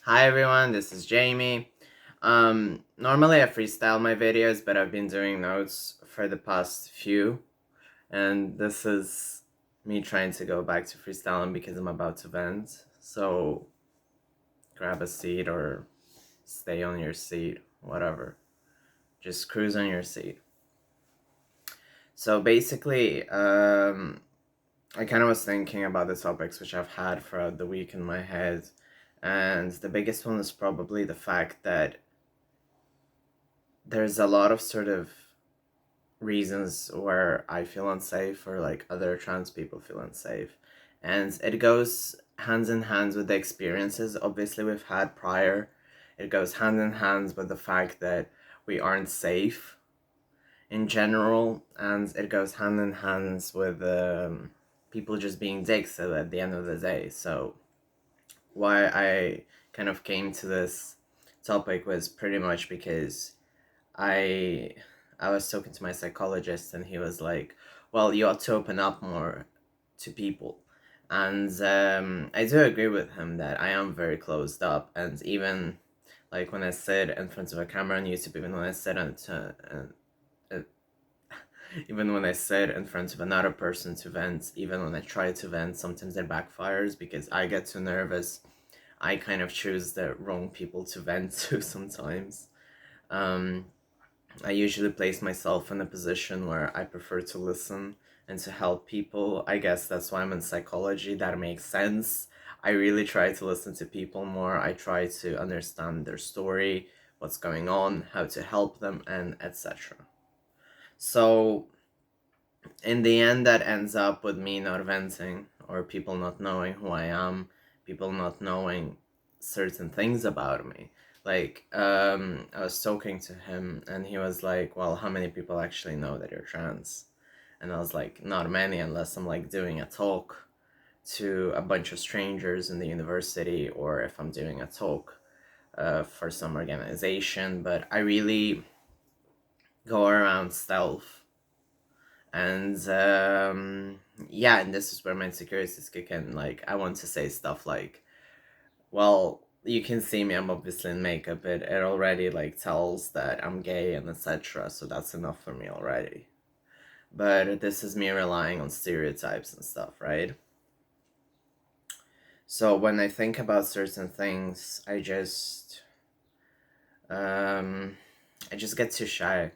Hi everyone, this is Jamie. Normally I freestyle my videos, but I've been doing notes for the past few, and this is me trying to go back to freestyling because I'm about to vent. So grab a seat or stay on your seat, whatever. Just cruise on your seat. So basically, I kind of was thinking about the topics which I've had throughout the week in my head, and the biggest one is probably the fact that there's a lot of sort of reasons where I feel unsafe or like other trans people feel unsafe. And it goes hands in hand with the experiences obviously we've had prior. It goes hand in hand with the fact that we aren't safe in general, and it goes hand in hand with people just being dicks at the end of the day. So why I kind of came to this topic was pretty much because I I was talking to my psychologist, and he was like, "Well, you ought to open up more to people," and I do agree with him that I am very closed up, and even like when I sit in front of a camera on YouTube, even when I sit uh, even when I sit in front of another person to vent, even when I try to vent, sometimes it backfires because I get too nervous. I kind of choose the wrong people to vent to sometimes. Um, I usually place myself in a position where I prefer to listen and to help people. I guess that's why I'm in psychology. That makes sense. I really try to listen to people more. I try to understand their story, what's going on, how to help them, and etc. So, in the end, that ends up with me not venting, or people not knowing who I am, people not knowing certain things about me. Like, I was talking to him, and he was like, "Well, how many people actually know that you're trans?" And I was like, "Not many, unless I'm like doing a talk to a bunch of strangers in the university, or if I'm doing a talk for some organization. But I really go around stealth, and yeah, and this is where my insecurities kick in. Like, I want to say stuff like, well, you can see me, I'm obviously in makeup, it already like tells that I'm gay and etc, so that's enough for me already. But this is me relying on stereotypes and stuff, right? So when I think about certain things, um I just get too shy.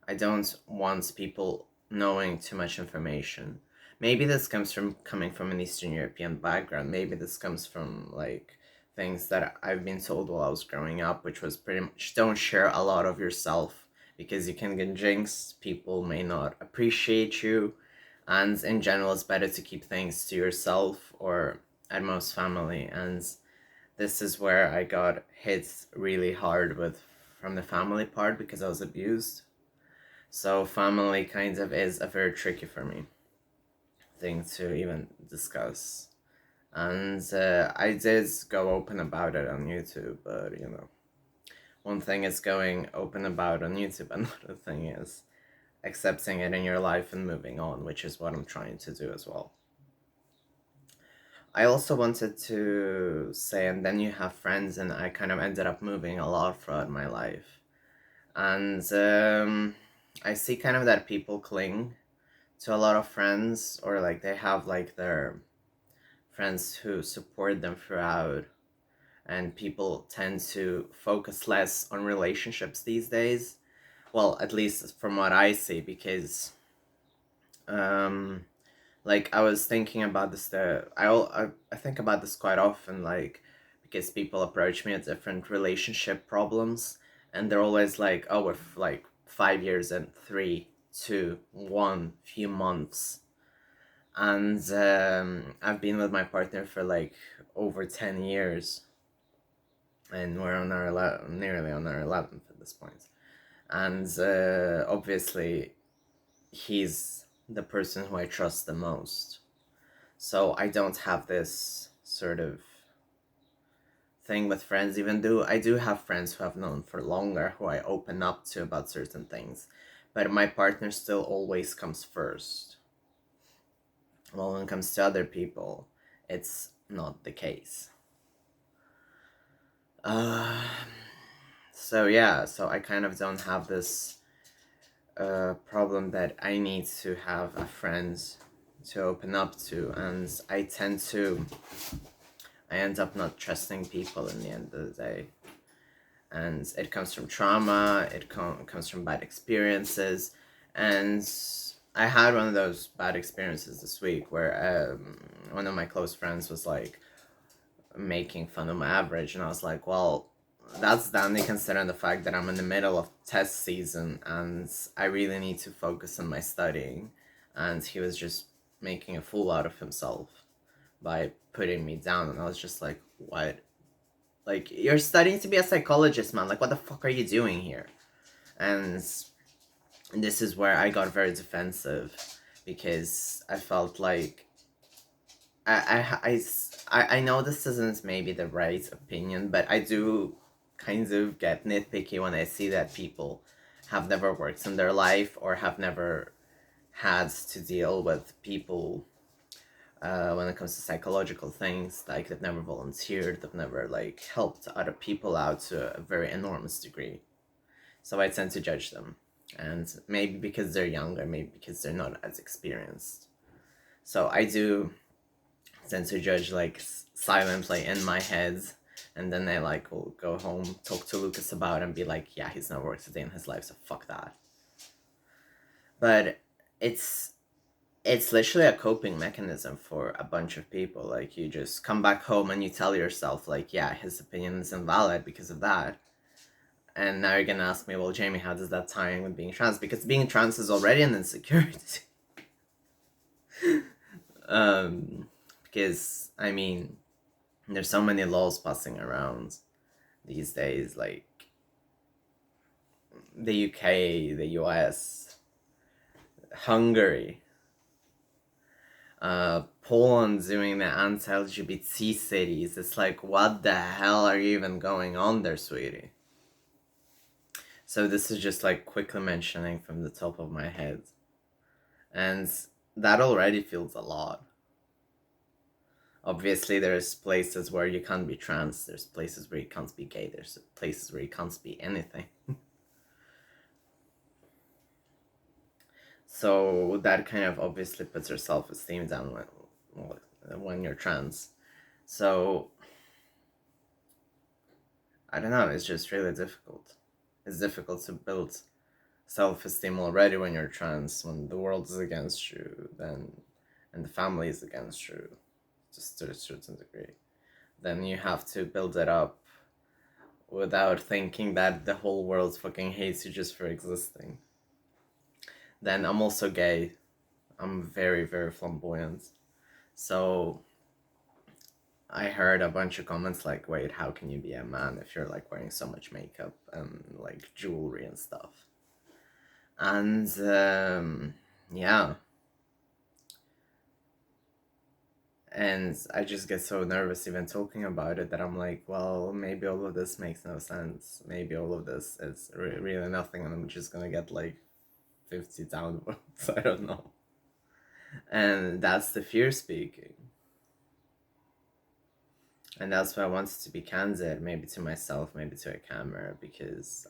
I don't want people knowing too much information. Maybe this comes from coming from an Eastern European background. Maybe this comes from like things that I've been told while I was growing up, which was pretty much don't share a lot of yourself because you can get jinxed, people may not appreciate you, and in general, it's better to keep things to yourself or at most family. And this is where I got hit really hard with from the family part because I was abused. So family kind of is a very tricky for me thing to even discuss. And I did go open about it on YouTube, but one thing is going open about on YouTube, another thing is accepting it in your life and moving on, which is what I'm trying to do as well. I also wanted to say, and then you have friends, and I kind of ended up moving a lot throughout my life. And I see kind of that people cling to a lot of friends, or like they have like their friends who support them throughout, and people tend to focus less on relationships these days, well, at least from what I see, because um like I was thinking about this I think about this quite often, like because people approach me at different relationship problems, and they're always like, "Oh, we're like 5 years and 3, 2, 1 few months," and I've been with my partner for like over 10 years, and we're on our nearly on our 11th at this point. And obviously he's the person who I trust the most, so I don't have this sort of thing with friends, even though I do have friends who I've known for longer who I open up to about certain things, but my partner still always comes first. Well, when it comes to other people, it's not the case. Uh, so yeah, so I kind of don't have this problem that I need to have a friend to open up to, and I end up not trusting people in the end of the day. And it comes from trauma, comes from bad experiences. And I had one of those bad experiences this week where one of my close friends was like making fun of my average, and I was like, well, that's dandy considering the fact that I'm in the middle of test season and I really need to focus on my studying. And he was just making a fool out of himself by putting me down, and I was just like, what? Like, you're studying to be a psychologist, man. Like, what the fuck are you doing here? And this is where I got very defensive because I felt like I know this isn't maybe the right opinion, but I do kind of get nitpicky when I see that people have never worked in their life or have never had to deal with people when it comes to psychological things. Like, they've never volunteered, they've never like helped other people out to a very enormous degree. So I tend to judge them, and maybe because they're younger, maybe because they're not as experienced. So I do tend to judge like silently in my head, and then I like will go home, talk to Lucas about it, and be like, yeah, he's not worked a day in his life, so fuck that. But it's literally a coping mechanism for a bunch of people. Like, you just come back home and you tell yourself like, yeah, his opinion is invalid because of that. And now you're gonna ask me, well, Jamie, how does that tie in with being trans? Because being trans is already an insecurity. Because I mean, there's so many laws passing around these days, like the UK, the US, Hungary, Poland doing the anti-LGBT cities. It's like, what the hell are you even going on there, sweetie? So this is just like quickly mentioning from the top of my head. And that already feels a lot. Obviously, there's places where you can't be trans, there's places where you can't be gay, there's places where you can't be anything. So that kind of obviously puts your self-esteem down when you're trans. So I don't know, it's just really difficult. It's difficult to build self-esteem already when you're trans, when the world is against you, then, and the family is against you, just to a certain degree. Then you have to build it up without thinking that the whole world fucking hates you just for existing. Then I'm also gay. I'm very, very flamboyant. So I heard a bunch of comments like, wait, how can you be a man if you're like wearing so much makeup and like jewelry and stuff? And yeah. And I just get so nervous even talking about it that I'm like, well, maybe all of this makes no sense. Maybe all of this is really nothing, and I'm just gonna get like 50 downvotes. I don't know. And that's the fear speaking. And that's why I wanted to be candid, maybe to myself, maybe to a camera, because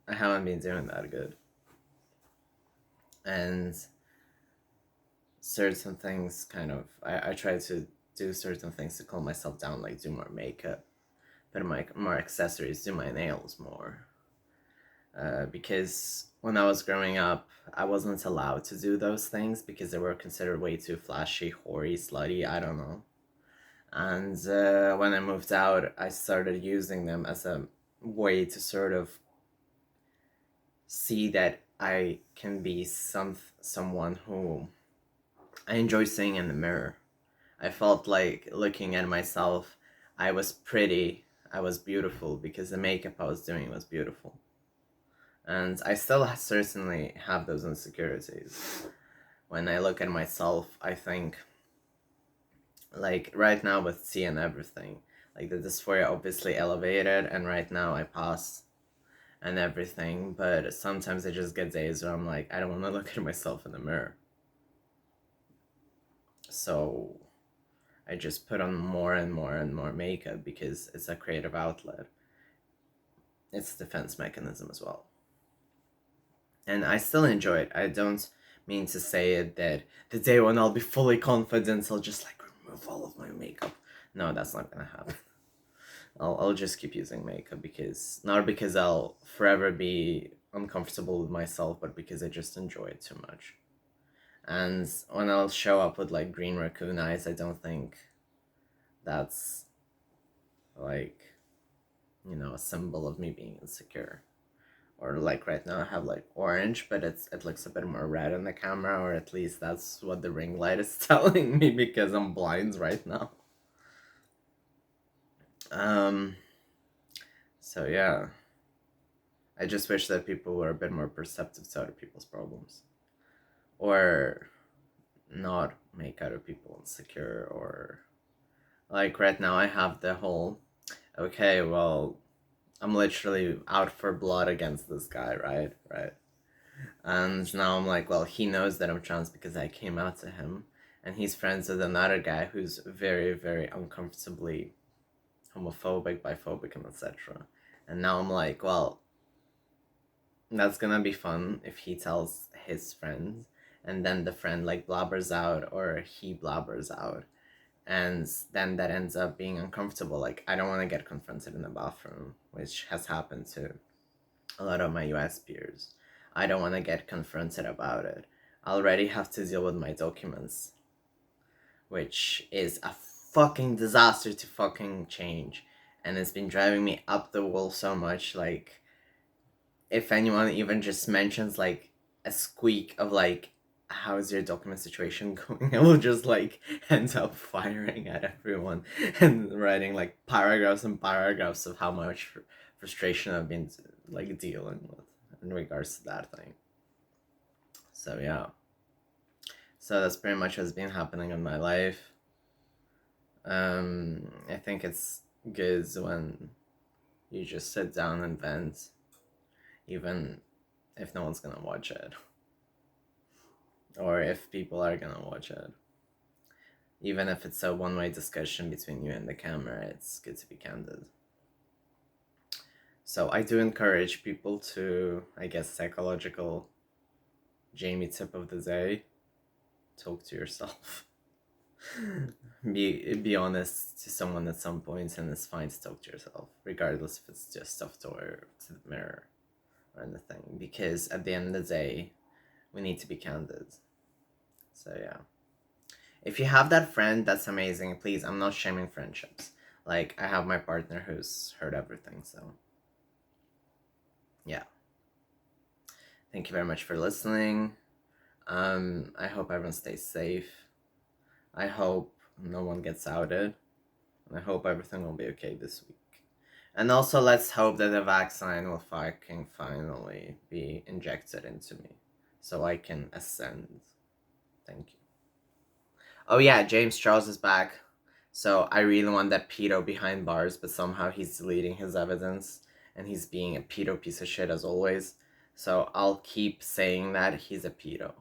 I haven't been doing that good. And certain things kind of, I try to do certain things to calm myself down, like do more makeup, put more accessories, do my nails more. Because when I was growing up, I wasn't allowed to do those things because they were considered way too flashy, hoary, slutty, I don't know. And when I moved out, I started using them as a way to sort of see that I can be someone who I enjoy seeing in the mirror. I felt like looking at myself, I was pretty, I was beautiful because the makeup I was doing was beautiful. And I still certainly have those insecurities. When I look at myself, I think, like right now with tea and everything, like the dysphoria obviously elevated, and right now I pass and everything, but sometimes I just get days where I'm like, I don't want to look at myself in the mirror. So I just put on more and more and more makeup because it's a creative outlet. It's a defense mechanism as well. And I still enjoy it. I don't mean to say it that the day when I'll be fully confident, I'll just like remove all of my makeup. No, that's not gonna happen. I'll just keep using makeup because, not because I'll forever be uncomfortable with myself, but because I just enjoy it too much. And when I'll show up with like green raccoon eyes, I don't think that's like, you know, a symbol of me being insecure. Or like right now I have like orange, but it looks a bit more red on the camera, or at least that's what the ring light is telling me because I'm blind right now. So yeah, I just wish that people were a bit more perceptive to other people's problems, or not make other people insecure. Or like right now I have the whole, okay, well, I'm literally out for blood against this guy, right. And now I'm like, well, he knows that I'm trans because I came out to him, and he's friends with another guy who's very, very uncomfortably homophobic, biphobic, and etc. And now I'm like, well, that's gonna be fun if he tells his friends, and then the friend like blabbers out, or he blabbers out, and then that ends up being uncomfortable. Like, I don't want to get confronted in the bathroom, which has happened to a lot of my US peers. I don't want to get confronted about it. I already have to deal with my documents, which is a fucking disaster to fucking change. And it's been driving me up the wall so much. Like, if anyone even just mentions like a squeak of like, how's your document situation going, I will just like end up firing at everyone and writing like paragraphs and paragraphs of how much frustration I've been like dealing with in regards to that thing. So yeah, so that's pretty much what's been happening in my life. I think it's good when you just sit down and vent, even if no one's gonna watch it, or if people are gonna watch it. Even if it's a one-way discussion between you and the camera, it's good to be candid. So I do encourage people to, I guess, psychological Jamie tip of the day: talk to yourself. be honest to someone at some points, and it's fine to talk to yourself, regardless if it's just stuff to the mirror or anything. Because at the end of the day, we need to be candid. So yeah, if you have that friend, that's amazing. Please, I'm not shaming friendships. Like, I have my partner who's heard everything, so yeah. Thank you very much for listening. I hope everyone stays safe. I hope no one gets outed. And I hope everything will be okay this week. And also, let's hope that the vaccine will fucking finally be injected into me, so I can ascend. Thank you. Oh yeah, James Charles is back. So I really want that pedo behind bars, but somehow he's deleting his evidence, and he's being a pedo piece of shit as always. So I'll keep saying that he's a pedo.